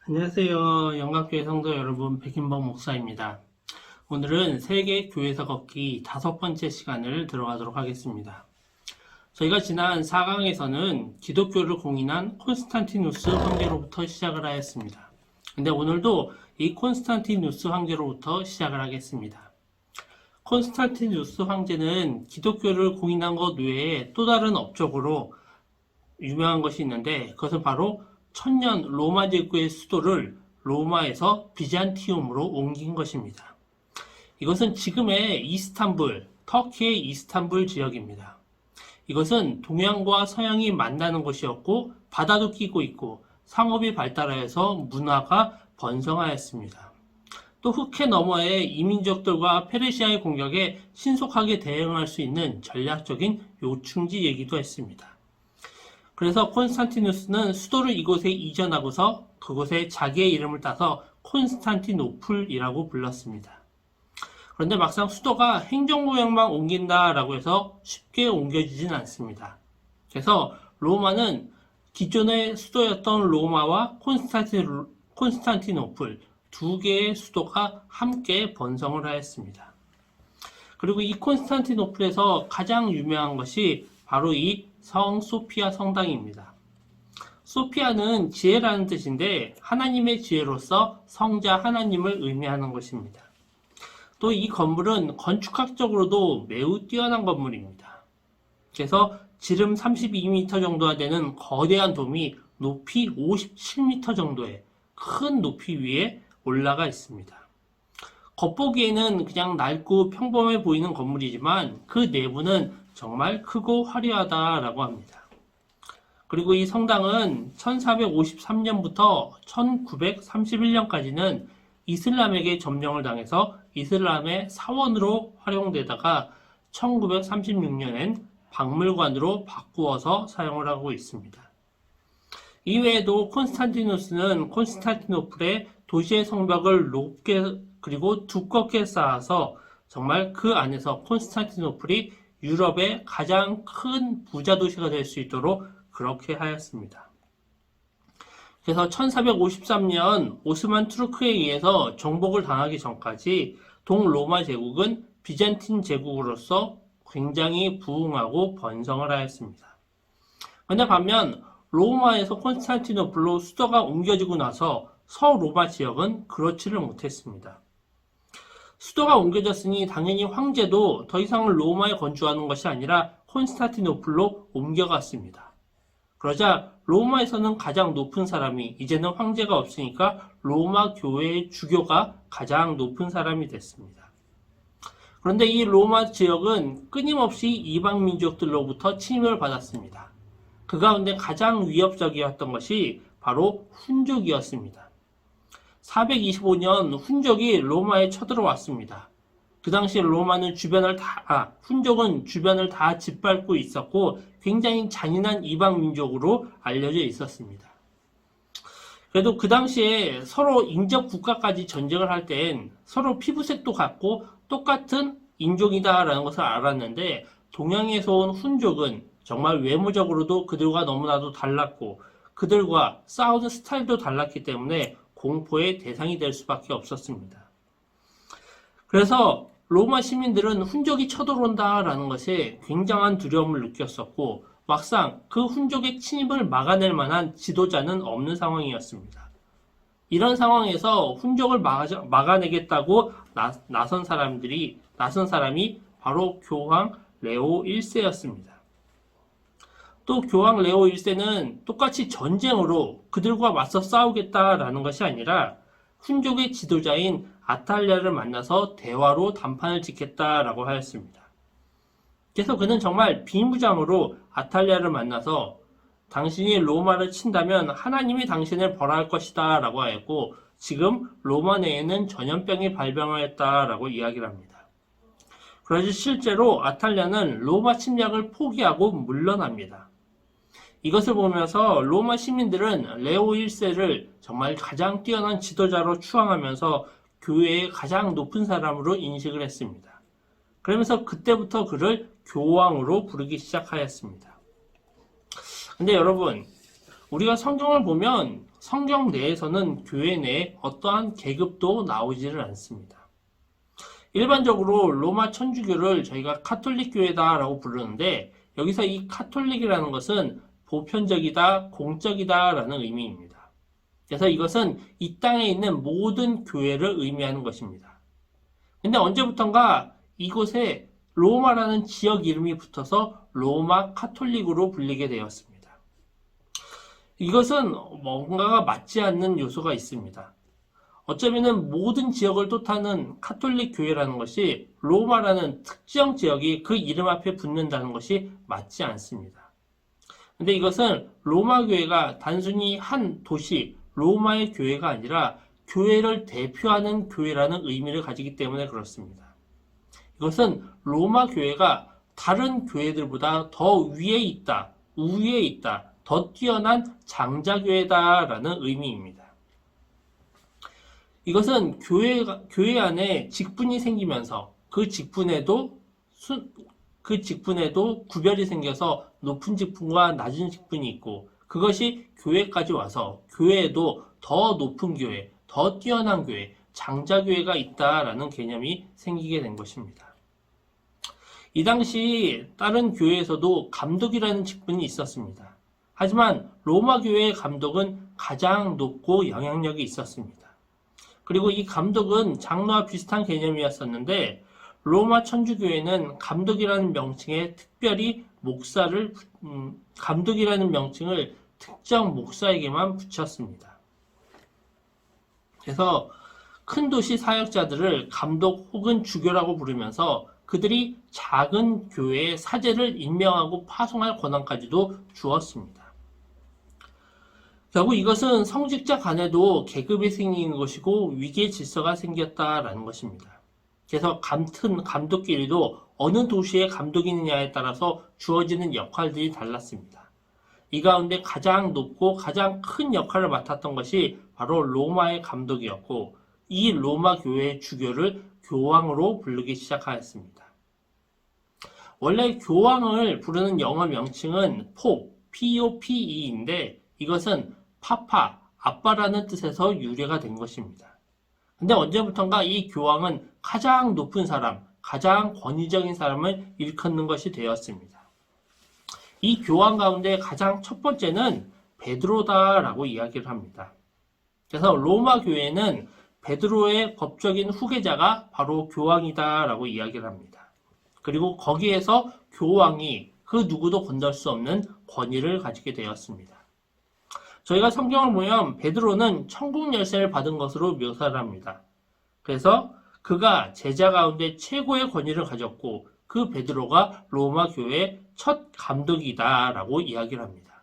안녕하세요. 영광교회 성도 여러분, 백인범 목사입니다. 오늘은 세계 교회에서 걷기 5번째 시간을 들어가도록 하겠습니다. 저희가 지난 4강에서는 기독교를 공인한 콘스탄티누스 황제로부터 시작을 하였습니다. 근데 오늘도 이 콘스탄티누스 황제로부터 시작을 하겠습니다. 콘스탄티누스 황제는 기독교를 공인한 것 외에 또 다른 업적으로 유명한 것이 있는데, 그것은 바로 천년 로마 제국의 수도를 로마에서 비잔티움으로 옮긴 것입니다. 이것은 지금의 이스탄불, 터키의 이스탄불 지역입니다. 이것은 동양과 서양이 만나는 곳이었고 바다도 끼고 있고 상업이 발달하여서 문화가 번성하였습니다. 또 흑해 너머의 이민족들과 페르시아의 공격에 신속하게 대응할 수 있는 전략적인 요충지이기도 했습니다. 그래서 콘스탄티누스는 수도를 이곳에 이전하고서 그곳에 자기의 이름을 따서 콘스탄티노플이라고 불렀습니다. 그런데 막상 수도가 행정구역만 옮긴다라고 해서 쉽게 옮겨지진 않습니다. 그래서 로마는 기존의 수도였던 로마와 콘스탄티노플 두 개의 수도가 함께 번성을 하였습니다. 그리고 이 콘스탄티노플에서 가장 유명한 것이 바로 이 성 소피아 성당입니다. 소피아는 지혜라는 뜻인데 하나님의 지혜로서 성자 하나님을 의미하는 것입니다. 또 이 건물은 건축학적으로도 매우 뛰어난 건물입니다. 그래서 지름 32m 정도가 되는 거대한 돔이 높이 57m 정도의 큰 높이 위에 올라가 있습니다. 겉보기에는 그냥 낡고 평범해 보이는 건물이지만 그 내부는 정말 크고 화려하다라고 합니다. 그리고 이 성당은 1453년부터 1931년까지는 이슬람에게 점령을 당해서 이슬람의 사원으로 활용되다가 1936년엔 박물관으로 바꾸어서 사용을 하고 있습니다. 이외에도 콘스탄티누스는 콘스탄티노플의 도시의 성벽을 높게 그리고 두껍게 쌓아서 정말 그 안에서 콘스탄티노플이 유럽의 가장 큰 부자 도시가 될 수 있도록 그렇게 하였습니다. 그래서 1453년 오스만 투르크에 의해서 정복을 당하기 전까지 동로마 제국은 비잔틴 제국으로서 굉장히 부흥하고 번성을 하였습니다. 그런데 반면 로마에서 콘스탄티노플로 수도가 옮겨지고 나서 서로마 지역은 그렇지를 못했습니다. 수도가 옮겨졌으니 당연히 황제도 더 이상 로마에 건축하는 것이 아니라 콘스탄티노플로 옮겨갔습니다. 그러자 로마에서는 가장 높은 사람이 이제는 황제가 없으니까 로마 교회의 주교가 가장 높은 사람이 됐습니다. 그런데 이 로마 지역은 끊임없이 이방 민족들로부터 침입을 받았습니다. 그 가운데 가장 위협적이었던 것이 바로 훈족이었습니다. 425년 훈족이 로마에 쳐들어왔습니다. 그 당시 로마는 훈족은 주변을 다 짓밟고 있었고 굉장히 잔인한 이방 민족으로 알려져 있었습니다. 그래도 그 당시에 서로 인접 국가까지 전쟁을 할 땐 서로 피부색도 같고 똑같은 인종이다라는 것을 알았는데 동양에서 온 훈족은 정말 외모적으로도 그들과 너무나도 달랐고 그들과 싸우는 스타일도 달랐기 때문에 공포의 대상이 될 수밖에 없었습니다. 그래서 로마 시민들은 훈족이 쳐들어온다라는 것에 굉장한 두려움을 느꼈었고 막상 그 훈족의 침입을 막아낼 만한 지도자는 없는 상황이었습니다. 이런 상황에서 훈족을 막아내겠다고 나선 사람이 바로 교황 레오 1세였습니다. 또 교황 레오 1세는 똑같이 전쟁으로 그들과 맞서 싸우겠다라는 것이 아니라 훈족의 지도자인 아탈리아를 만나서 대화로談판을 짓겠다라고 하였습니다. 그래서 그는 정말 비무장으로 아탈리아를 만나서 당신이 로마를 친다면 하나님이 당신을 벌할 것이다 라고 하였고 지금 로마 내에는 전염병이 발병하였다라고 이야기를 합니다. 그래서 실제로 아탈리아는 로마 침략을 포기하고 물러납니다. 이것을 보면서 로마 시민들은 레오 1세를 정말 가장 뛰어난 지도자로 추앙하면서 교회의 가장 높은 사람으로 인식을 했습니다. 그러면서 그때부터 그를 교황으로 부르기 시작하였습니다. 근데 여러분, 우리가 성경을 보면 성경 내에서는 교회 내에 어떠한 계급도 나오지를 않습니다. 일반적으로 로마 천주교를 저희가 카톨릭 교회다라고 부르는데 여기서 이 카톨릭이라는 것은 보편적이다, 공적이다라는 의미입니다. 그래서 이것은 이 땅에 있는 모든 교회를 의미하는 것입니다. 근데 언제부턴가 이곳에 로마라는 지역 이름이 붙어서 로마 카톨릭으로 불리게 되었습니다. 이것은 뭔가가 맞지 않는 요소가 있습니다. 어쩌면 모든 지역을 뜻하는 카톨릭 교회라는 것이 로마라는 특정 지역이 그 이름 앞에 붙는다는 것이 맞지 않습니다. 근데 이것은 로마 교회가 단순히 한 도시 로마의 교회가 아니라 교회를 대표하는 교회라는 의미를 가지기 때문에 그렇습니다. 이것은 로마 교회가 다른 교회들보다 더 위에 있다, 우위에 있다, 더 뛰어난 장자교회다라는 의미입니다. 이것은 교회 안에 직분이 생기면서 그 직분에도 구별이 생겨서 높은 직분과 낮은 직분이 있고 그것이 교회까지 와서 교회에도 더 높은 교회, 더 뛰어난 교회, 장자교회가 있다라는 개념이 생기게 된 것입니다. 이 당시 다른 교회에서도 감독이라는 직분이 있었습니다. 하지만 로마 교회의 감독은 가장 높고 영향력이 있었습니다. 그리고 이 감독은 장로와 비슷한 개념이었었는데 로마 천주교회는 감독이라는 명칭에 특별히 감독이라는 명칭을 특정 목사에게만 붙였습니다. 그래서 큰 도시 사역자들을 감독 혹은 주교라고 부르면서 그들이 작은 교회의 사제를 임명하고 파송할 권한까지도 주었습니다. 결국 이것은 성직자 간에도 계급이 생기는 것이고 위계 질서가 생겼다라는 것입니다. 그래서 같은 감독끼리도 어느 도시의 감독이느냐에 따라서 주어지는 역할들이 달랐습니다. 이 가운데 가장 높고 가장 큰 역할을 맡았던 것이 바로 로마의 감독이었고 이 로마 교회의 주교를 교황으로 부르기 시작하였습니다. 원래 교황을 부르는 영어 명칭은 POPE인데 이것은 파파, 아빠라는 뜻에서 유래가 된 것입니다. 근데 언제부턴가 이 교황은 가장 높은 사람, 가장 권위적인 사람을 일컫는 것이 되었습니다. 이 교황 가운데 가장 첫 번째는 베드로다라고 이야기를 합니다. 그래서 로마 교회는 베드로의 법적인 후계자가 바로 교황이다라고 이야기를 합니다. 그리고 거기에서 교황이 그 누구도 건들 수 없는 권위를 가지게 되었습니다. 저희가 성경을 보면 베드로는 천국 열쇠를 받은 것으로 묘사를 합니다. 그래서 그가 제자 가운데 최고의 권위를 가졌고 그 베드로가 로마 교회의 첫 감독이다라고 이야기를 합니다.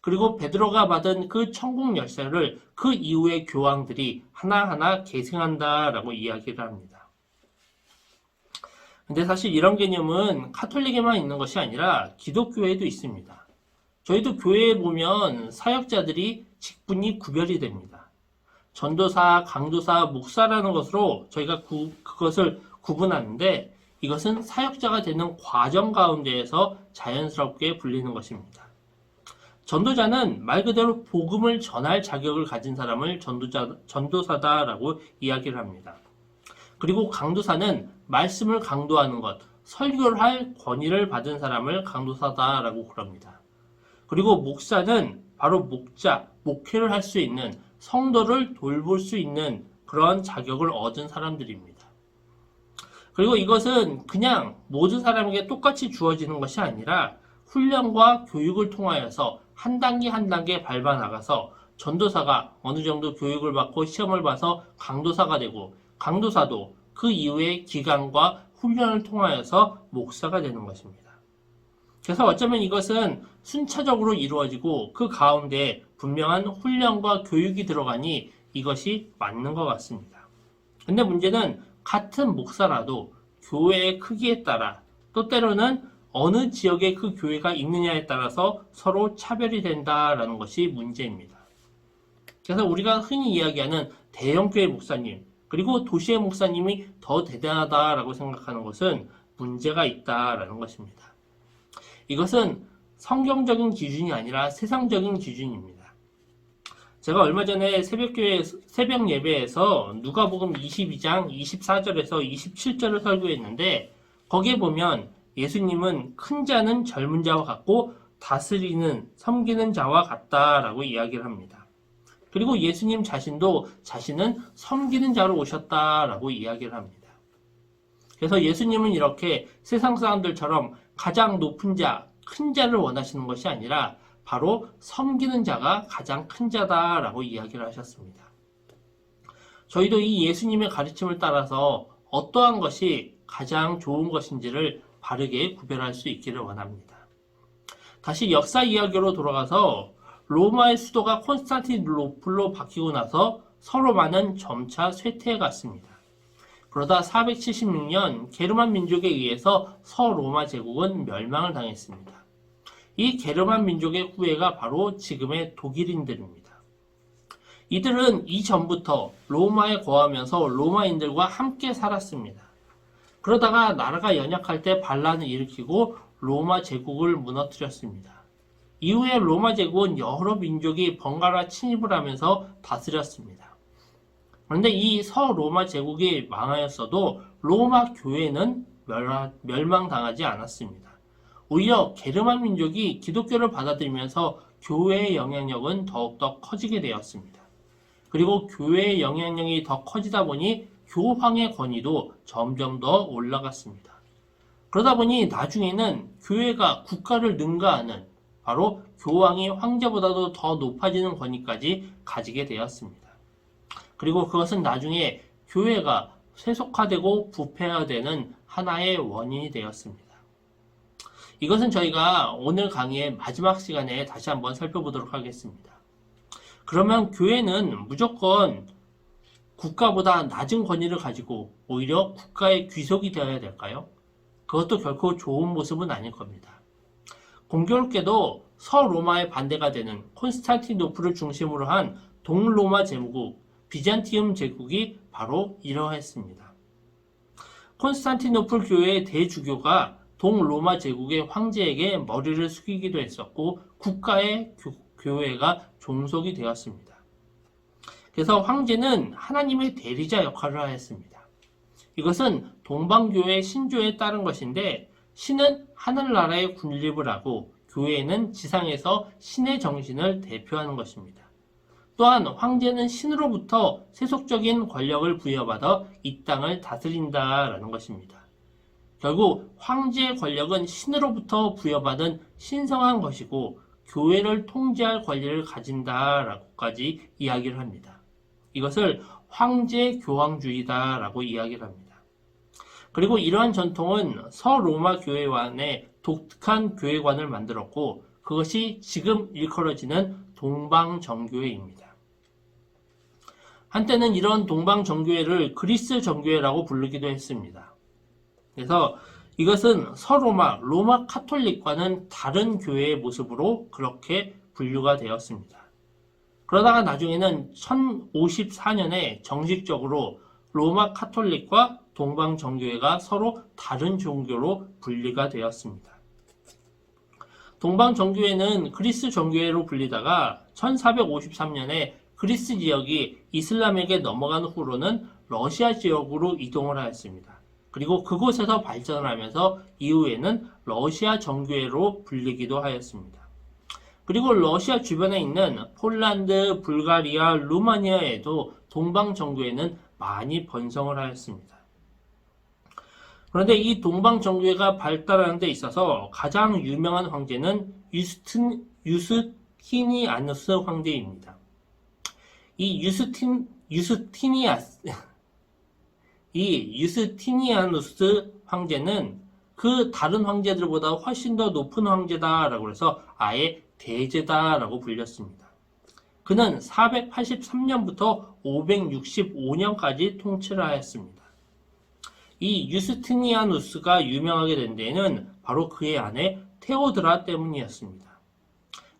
그리고 베드로가 받은 그 천국 열쇠를 그 이후의 교황들이 하나하나 계승한다라고 이야기를 합니다. 근데 사실 이런 개념은 카톨릭에만 있는 것이 아니라 기독교에도 있습니다. 저희도 교회에 보면 사역자들이 직분이 구별이 됩니다. 전도사, 강도사, 목사라는 것으로 저희가 그것을 구분하는데 이것은 사역자가 되는 과정 가운데에서 자연스럽게 불리는 것입니다. 전도자는 말 그대로 복음을 전할 자격을 가진 사람을 전도사다라고 이야기를 합니다. 그리고 강도사는 말씀을 강도하는 것, 설교를 할 권위를 받은 사람을 강도사다라고 그럽니다. 그리고 목사는 바로 목회를 할 수 있는 성도를 돌볼 수 있는 그런 자격을 얻은 사람들입니다. 그리고 이것은 그냥 모든 사람에게 똑같이 주어지는 것이 아니라 훈련과 교육을 통하여서 한 단계 한 단계 밟아 나가서 전도사가 어느 정도 교육을 받고 시험을 봐서 강도사가 되고 강도사도 그 이후의 기간과 훈련을 통하여서 목사가 되는 것입니다. 그래서 어쩌면 이것은 순차적으로 이루어지고 그 가운데 분명한 훈련과 교육이 들어가니 이것이 맞는 것 같습니다. 근데 문제는 같은 목사라도 교회의 크기에 따라 또 때로는 어느 지역에 그 교회가 있느냐에 따라서 서로 차별이 된다라는 것이 문제입니다. 그래서 우리가 흔히 이야기하는 대형교회 목사님 그리고 도시의 목사님이 더 대단하다라고 생각하는 것은 문제가 있다라는 것입니다. 이것은 성경적인 기준이 아니라 세상적인 기준입니다. 제가 얼마 전에 새벽 예배에서 누가복음 22장 24절에서 27절을 설교했는데 거기에 보면 예수님은 큰 자는 젊은 자와 같고 다스리는 섬기는 자와 같다라고 이야기를 합니다. 그리고 예수님 자신도 자신은 섬기는 자로 오셨다라고 이야기를 합니다. 그래서 예수님은 이렇게 세상 사람들처럼 가장 높은 자, 큰 자를 원하시는 것이 아니라 바로 섬기는 자가 가장 큰 자다라고 이야기를 하셨습니다. 저희도 이 예수님의 가르침을 따라서 어떠한 것이 가장 좋은 것인지를 바르게 구별할 수 있기를 원합니다. 다시 역사 이야기로 돌아가서 로마의 수도가 콘스탄티노플로 바뀌고 나서 서로마는 점차 쇠퇴해 갔습니다. 그러다 476년 게르만 민족에 의해서 서로마 제국은 멸망을 당했습니다. 이 게르만 민족의 후예가 바로 지금의 독일인들입니다. 이들은 이전부터 로마에 거하면서 로마인들과 함께 살았습니다. 그러다가 나라가 연약할 때 반란을 일으키고 로마 제국을 무너뜨렸습니다. 이후에 로마 제국은 여러 민족이 번갈아 침입을 하면서 다스렸습니다. 그런데 이 서로마 제국이 망하였어도 로마 교회는 멸망당하지 않았습니다. 오히려 게르만 민족이 기독교를 받아들이면서 교회의 영향력은 더욱더 커지게 되었습니다. 그리고 교회의 영향력이 더 커지다 보니 교황의 권위도 점점 더 올라갔습니다. 그러다 보니 나중에는 교회가 국가를 능가하는 바로 교황이 황제보다도 더 높아지는 권위까지 가지게 되었습니다. 그리고 그것은 나중에 교회가 세속화되고 부패화되는 하나의 원인이 되었습니다. 이것은 저희가 오늘 강의의 마지막 시간에 다시 한번 살펴보도록 하겠습니다. 그러면 교회는 무조건 국가보다 낮은 권위를 가지고 오히려 국가의 귀속이 되어야 될까요? 그것도 결코 좋은 모습은 아닐 겁니다. 공교롭게도 서로마의 반대가 되는 콘스탄티노플을 중심으로 한 동로마 제국, 비잔티움 제국이 바로 이러했습니다. 콘스탄티노플 교회의 대주교가 동로마 제국의 황제에게 머리를 숙이기도 했었고 국가의 교회가 종속이 되었습니다. 그래서 황제는 하나님의 대리자 역할을 하였습니다. 이것은 동방교회의 신조에 따른 것인데 신은 하늘나라의 군립을 하고 교회는 지상에서 신의 정신을 대표하는 것입니다. 또한 황제는 신으로부터 세속적인 권력을 부여받아 이 땅을 다스린다라는 것입니다. 결국 황제의 권력은 신으로부터 부여받은 신성한 것이고 교회를 통제할 권리를 가진다라고까지 이야기를 합니다. 이것을 황제 교황주의다라고 이야기를 합니다. 그리고 이러한 전통은 서로마 교회관의 독특한 교회관을 만들었고 그것이 지금 일컬어지는 동방정교회입니다. 한때는 이런 동방정교회를 그리스 정교회라고 부르기도 했습니다. 그래서 이것은 서로마, 로마 카톨릭과는 다른 교회의 모습으로 그렇게 분류가 되었습니다. 그러다가 나중에는 1054년에 정식적으로 로마 카톨릭과 동방정교회가 서로 다른 종교로 분리가 되었습니다. 동방정교회는 그리스 정교회로 불리다가 1453년에 그리스 지역이 이슬람에게 넘어간 후로는 러시아 지역으로 이동을 하였습니다. 그리고 그곳에서 발전을 하면서 이후에는 러시아 정교회로 불리기도 하였습니다. 그리고 러시아 주변에 있는 폴란드, 불가리아, 루마니아에도 동방정교회는 많이 번성을 하였습니다. 그런데 이 동방정교회가 발달하는 데 있어서 가장 유명한 황제는 유스티니아누스 황제입니다. 이 유스티니아누스 황제는 그 다른 황제들보다 훨씬 더 높은 황제다라고 해서 아예 대제다라고 불렸습니다. 그는 483년부터 565년까지 통치를 하였습니다. 이 유스티니아누스가 유명하게 된 데에는 바로 그의 아내 테오드라 때문이었습니다.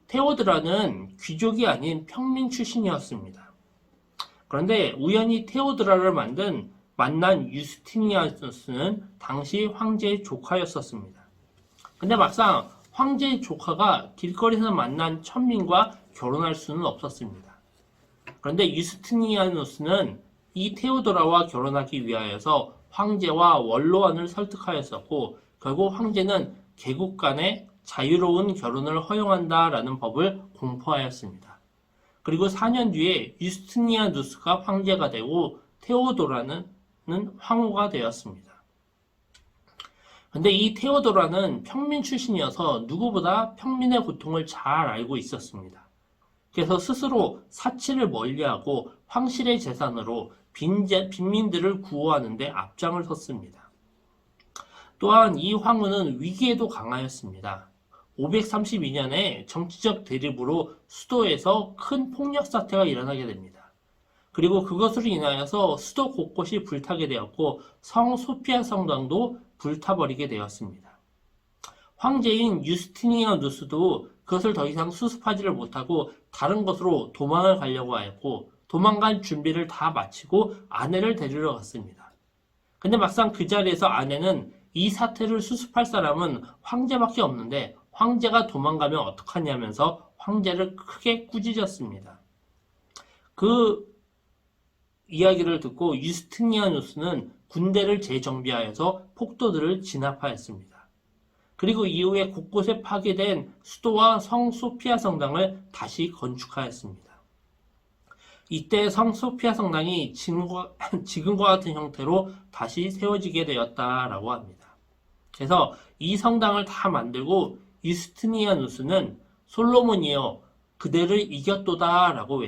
테오드라는 귀족이 아닌 평민 출신이었습니다. 그런데 우연히 테오드라를 만난 유스티니아누스는 당시 황제의 조카였었습니다. 근데 막상 황제의 조카가 길거리에서 만난 천민과 결혼할 수는 없었습니다. 그런데 유스티니아누스는 이 테오도라와 결혼하기 위하여서 황제와 원로원을 설득하였었고 결국 황제는 개국 간의 자유로운 결혼을 허용한다라는 법을 공포하였습니다. 그리고 4년 뒤에 유스티니아누스가 황제가 되고 테오도라는 황후가 되었습니다. 근데 이 테오도라는 평민 출신이어서 누구보다 평민의 고통을 잘 알고 있었습니다. 그래서 스스로 사치를 멀리하고 황실의 재산으로 빈민들을 구호하는 데 앞장을 섰습니다. 또한 이 황후는 위기에도 강하였습니다. 532년에 정치적 대립으로 수도에서 큰 폭력 사태가 일어나게 됩니다. 그리고 그것으로 인하여서 수도 곳곳이 불타게 되었고 성 소피아 성당도 불타버리게 되었습니다. 황제인 유스티니아누스도 그것을 더 이상 수습하지를 못하고 다른 곳으로 도망을 가려고 하였고 도망간 준비를 다 마치고 아내를 데리러 갔습니다. 근데 막상 그 자리에서 아내는 이 사태를 수습할 사람은 황제밖에 없는데 황제가 도망가면 어떡하냐면서 황제를 크게 꾸짖었습니다. 그 이야기를 듣고 유스티니아누스는 군대를 재정비하여서 폭도들을 진압하였습니다. 그리고 이후에 곳곳에 파괴된 수도와 성 소피아 성당을 다시 건축하였습니다. 이때 성 소피아 성당이 지금과 같은 형태로 다시 세워지게 되었다라고 합니다. 그래서 이 성당을 다 만들고 유스티니아누스는 솔로몬이여 그대를 이겼도다라고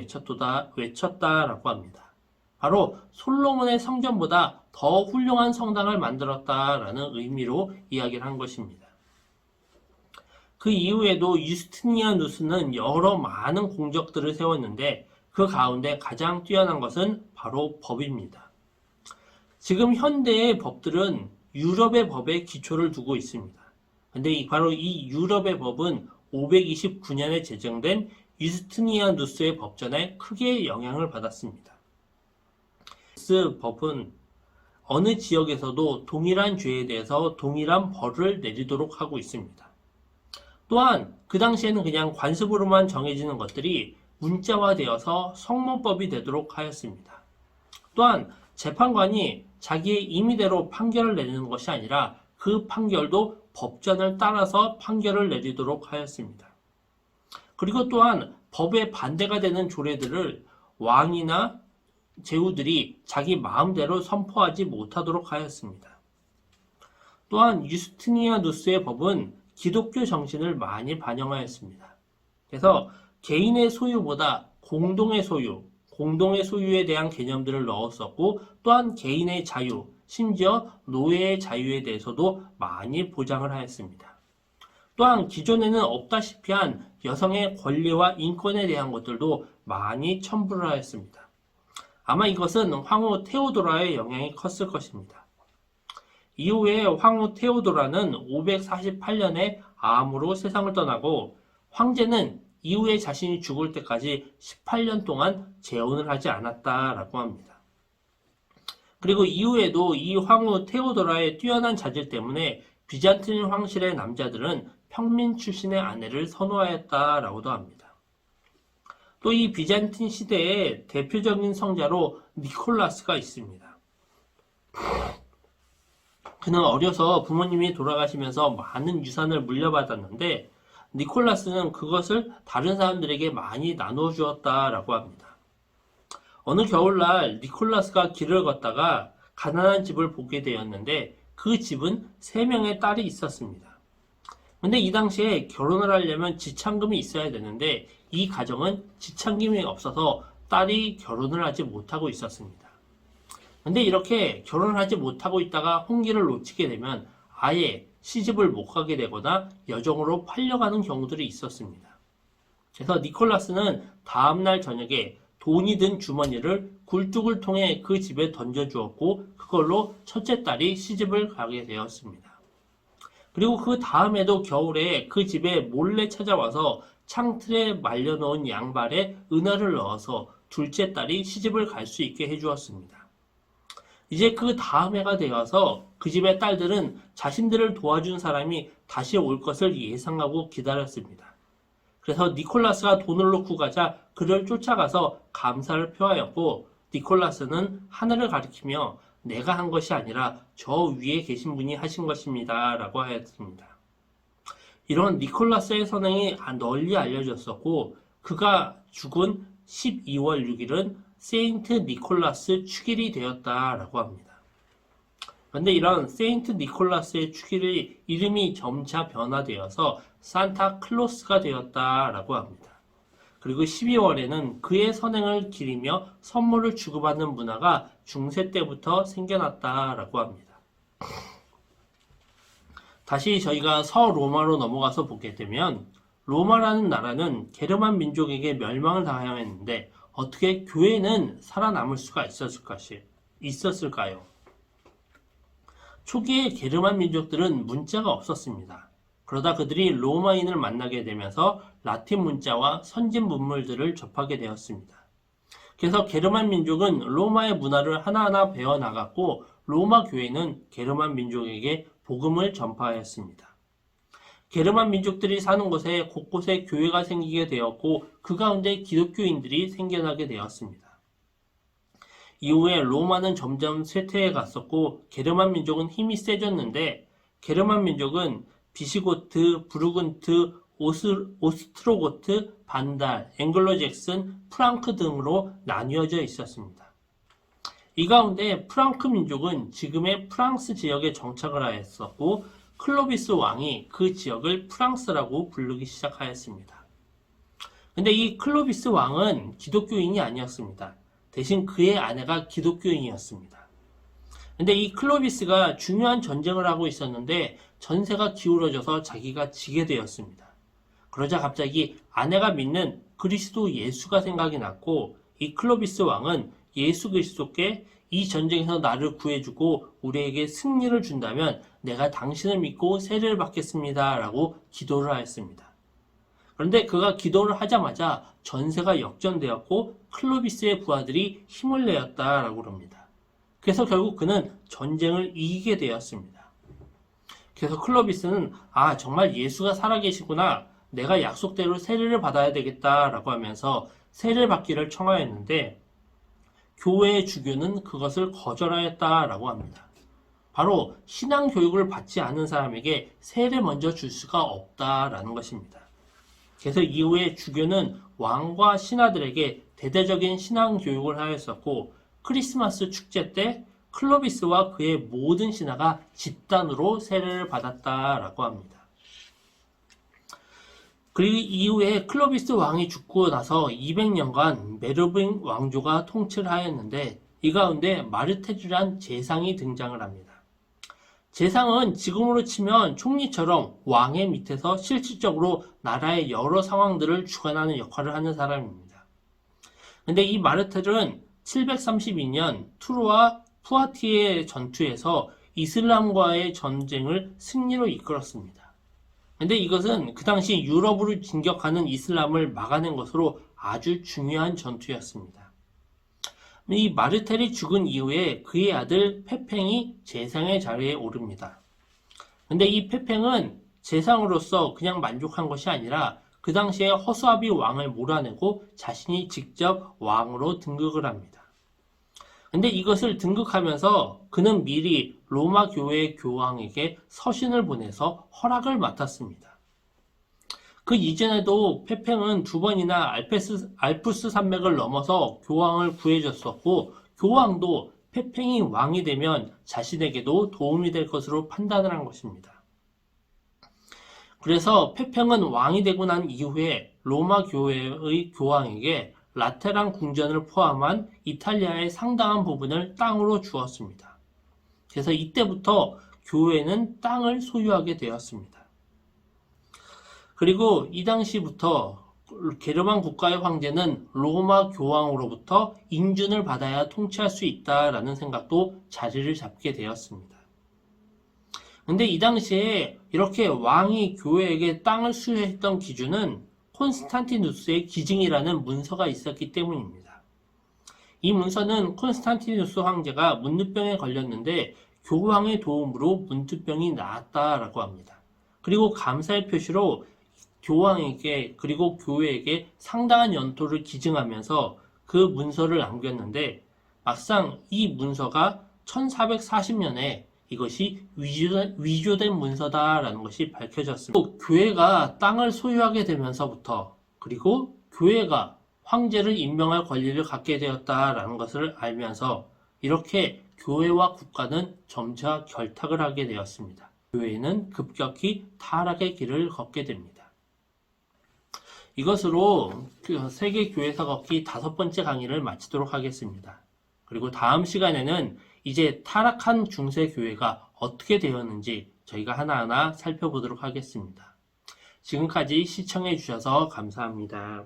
외쳤다라고 합니다. 바로 솔로몬의 성전보다 더 훌륭한 성당을 만들었다라는 의미로 이야기를 한 것입니다. 그 이후에도 유스티니아누스는 여러 많은 공적들을 세웠는데 그 가운데 가장 뛰어난 것은 바로 법입니다. 지금 현대의 법들은 유럽의 법에 기초를 두고 있습니다. 근데 바로 이 유럽의 법은 529년에 제정된 유스티니아누스의 법전에 크게 영향을 받았습니다. 그 법은 어느 지역에서도 동일한 죄에 대해서 동일한 벌을 내리도록 하고 있습니다. 또한 그 당시에는 그냥 관습으로만 정해지는 것들이 문자화되어서 성문법이 되도록 하였습니다. 또한 재판관이 자기의 임의대로 판결을 내리는 것이 아니라 그 판결도 법전을 따라서 판결을 내리도록 하였습니다. 그리고 또한 법에 반대가 되는 조례들을 왕이나 제후들이 자기 마음대로 선포하지 못하도록 하였습니다. 또한 유스티니아누스의 법은 기독교 정신을 많이 반영하였습니다. 그래서 개인의 소유보다 공동의 소유에 대한 개념들을 넣었었고 또한 개인의 자유, 심지어 노예의 자유에 대해서도 많이 보장을 하였습니다. 또한 기존에는 없다시피 한 여성의 권리와 인권에 대한 것들도 많이 첨부를 하였습니다. 아마 이것은 황후 테오도라의 영향이 컸을 것입니다. 이후에 황후 테오도라는 548년에 암으로 세상을 떠나고 황제는 이후에 자신이 죽을 때까지 18년 동안 재혼을 하지 않았다라고 합니다. 그리고 이후에도 이 황후 테오도라의 뛰어난 자질 때문에 비잔틴 황실의 남자들은 평민 출신의 아내를 선호하였다라고도 합니다. 또 이 비잔틴 시대의 대표적인 성자로 니콜라스가 있습니다. 그는 어려서 부모님이 돌아가시면서 많은 유산을 물려받았는데 니콜라스는 그것을 다른 사람들에게 많이 나누어 주었다라고 합니다. 어느 겨울날 니콜라스가 길을 걷다가 가난한 집을 보게 되었는데 그 집은 3명의 딸이 있었습니다. 근데 이 당시에 결혼을 하려면 지참금이 있어야 되는데 이 가정은 지참금이 없어서 딸이 결혼을 하지 못하고 있었습니다. 근데 이렇게 결혼을 하지 못하고 있다가 홍기를 놓치게 되면 아예 시집을 못 가게 되거나 여종으로 팔려가는 경우들이 있었습니다. 그래서 니콜라스는 다음날 저녁에 돈이 든 주머니를 굴뚝을 통해 그 집에 던져주었고 그걸로 첫째 딸이 시집을 가게 되었습니다. 그리고 그 다음에도 겨울에 그 집에 몰래 찾아와서 창틀에 말려놓은 양발에 은화를 넣어서 둘째 딸이 시집을 갈 수 있게 해주었습니다. 이제 그 다음 해가 되어서 그 집의 딸들은 자신들을 도와준 사람이 다시 올 것을 예상하고 기다렸습니다. 그래서 니콜라스가 돈을 놓고 가자 그를 쫓아가서 감사를 표하였고, 니콜라스는 하늘을 가리키며 내가 한 것이 아니라 저 위에 계신 분이 하신 것입니다 라고 하였습니다. 이런 니콜라스의 선행이 널리 알려졌었고, 그가 죽은 12월 6일은 세인트 니콜라스 축일이 되었다라고 합니다. 그런데 이런 세인트 니콜라스의 축일이 이름이 점차 변화되어서 산타 클로스가 되었다라고 합니다. 그리고 12월에는 그의 선행을 기리며 선물을 주고받는 문화가 중세 때부터 생겨났다라고 합니다. 다시 저희가 서로마로 넘어가서 보게 되면, 로마라는 나라는 게르만 민족에게 멸망을 당하였는데 어떻게 교회는 살아남을 수가 있었을까요? 초기에 게르만 민족들은 문자가 없었습니다. 그러다 그들이 로마인을 만나게 되면서 라틴 문자와 선진 문물들을 접하게 되었습니다. 그래서 게르만 민족은 로마의 문화를 하나하나 배워나갔고, 로마 교회는 게르만 민족에게 복음을 전파하였습니다. 게르만 민족들이 사는 곳에 곳곳에 교회가 생기게 되었고, 그 가운데 기독교인들이 생겨나게 되었습니다. 이후에 로마는 점점 쇠퇴해 갔었고, 게르만 민족은 힘이 세졌는데, 게르만 민족은 비시고트, 부르근트, 오스트로고트, 반달, 앵글로 잭슨, 프랑크 등으로 나뉘어져 있었습니다. 이 가운데 프랑크 민족은 지금의 프랑스 지역에 정착을 하였었고, 클로비스 왕이 그 지역을 프랑스라고 부르기 시작하였습니다. 근데 이 클로비스 왕은 기독교인이 아니었습니다. 대신 그의 아내가 기독교인이었습니다. 근데 이 클로비스가 중요한 전쟁을 하고 있었는데 전세가 기울어져서 자기가 지게 되었습니다. 그러자 갑자기 아내가 믿는 그리스도 예수가 생각이 났고, 이 클로비스 왕은 예수 그리스도께 이 전쟁에서 나를 구해주고 우리에게 승리를 준다면 내가 당신을 믿고 세례를 받겠습니다 라고 기도를 하였습니다. 그런데 그가 기도를 하자마자 전세가 역전되었고 클로비스의 부하들이 힘을 내었다라고 합니다. 그래서 결국 그는 전쟁을 이기게 되었습니다. 그래서 클로비스는 정말 예수가 살아계시구나, 내가 약속대로 세례를 받아야 되겠다라고 하면서 세례를 받기를 청하였는데, 교회의 주교는 그것을 거절하였다라고 합니다. 바로 신앙 교육을 받지 않은 사람에게 세례 먼저 줄 수가 없다라는 것입니다. 그래서 이후에 주교는 왕과 신하들에게 대대적인 신앙 교육을 하였었고, 크리스마스 축제 때 클로비스와 그의 모든 신하가 집단으로 세례를 받았다라고 합니다. 그리고 이후에 클로비스 왕이 죽고 나서 200년간 메로빙 왕조가 통치를 하였는데, 이 가운데 마르테주란 제상이 등장을 합니다. 제상은 지금으로 치면 총리처럼 왕의 밑에서 실질적으로 나라의 여러 상황들을 주관하는 역할을 하는 사람입니다. 근데 이 마르테르는 732년 투르와 푸아티에 전투에서 이슬람과의 전쟁을 승리로 이끌었습니다. 근데 이것은 그 당시 유럽으로 진격하는 이슬람을 막아낸 것으로 아주 중요한 전투였습니다. 이 마르텔이 죽은 이후에 그의 아들 페팽이 제상의 자리에 오릅니다. 근데 이 페팽은 제상으로서 그냥 만족한 것이 아니라 그 당시에 허수아비 왕을 몰아내고 자신이 직접 왕으로 등극을 합니다. 근데 이것을 등극하면서 그는 미리 로마 교회 교황에게 서신을 보내서 허락을 맡았습니다. 그 이전에도 페팽은 2번이나 알프스 산맥을 넘어서 교황을 구해줬었고, 교황도 페팽이 왕이 되면 자신에게도 도움이 될 것으로 판단을 한 것입니다. 그래서 페팽은 왕이 되고 난 이후에 로마 교회의 교황에게 라테란 궁전을 포함한 이탈리아의 상당한 부분을 땅으로 주었습니다. 그래서 이때부터 교회는 땅을 소유하게 되었습니다. 그리고 이 당시부터 게르만 국가의 황제는 로마 교황으로부터 인준을 받아야 통치할 수 있다라는 생각도 자리를 잡게 되었습니다. 근데 이 당시에 이렇게 왕이 교회에게 땅을 수여했던 기준은 콘스탄티누스의 기증이라는 문서가 있었기 때문입니다. 이 문서는 콘스탄티누스 황제가 문두병에 걸렸는데 교황의 도움으로 문두병이 나았다라고 합니다. 그리고 감사의 표시로 교황에게 그리고 교회에게 상당한 연토를 기증하면서 그 문서를 남겼는데 막상 이 문서가 1440년에 이것이 위조된 문서다라는 것이 밝혀졌습니다. 또 교회가 땅을 소유하게 되면서부터 그리고 교회가 황제를 임명할 권리를 갖게 되었다라는 것을 알면서 이렇게 교회와 국가는 점차 결탁을 하게 되었습니다. 교회는 급격히 타락의 길을 걷게 됩니다. 이것으로 세계 교회사 걷기 5번째 강의를 마치도록 하겠습니다. 그리고 다음 시간에는 이제 타락한 중세 교회가 어떻게 되었는지 저희가 하나하나 살펴보도록 하겠습니다. 지금까지 시청해 주셔서 감사합니다.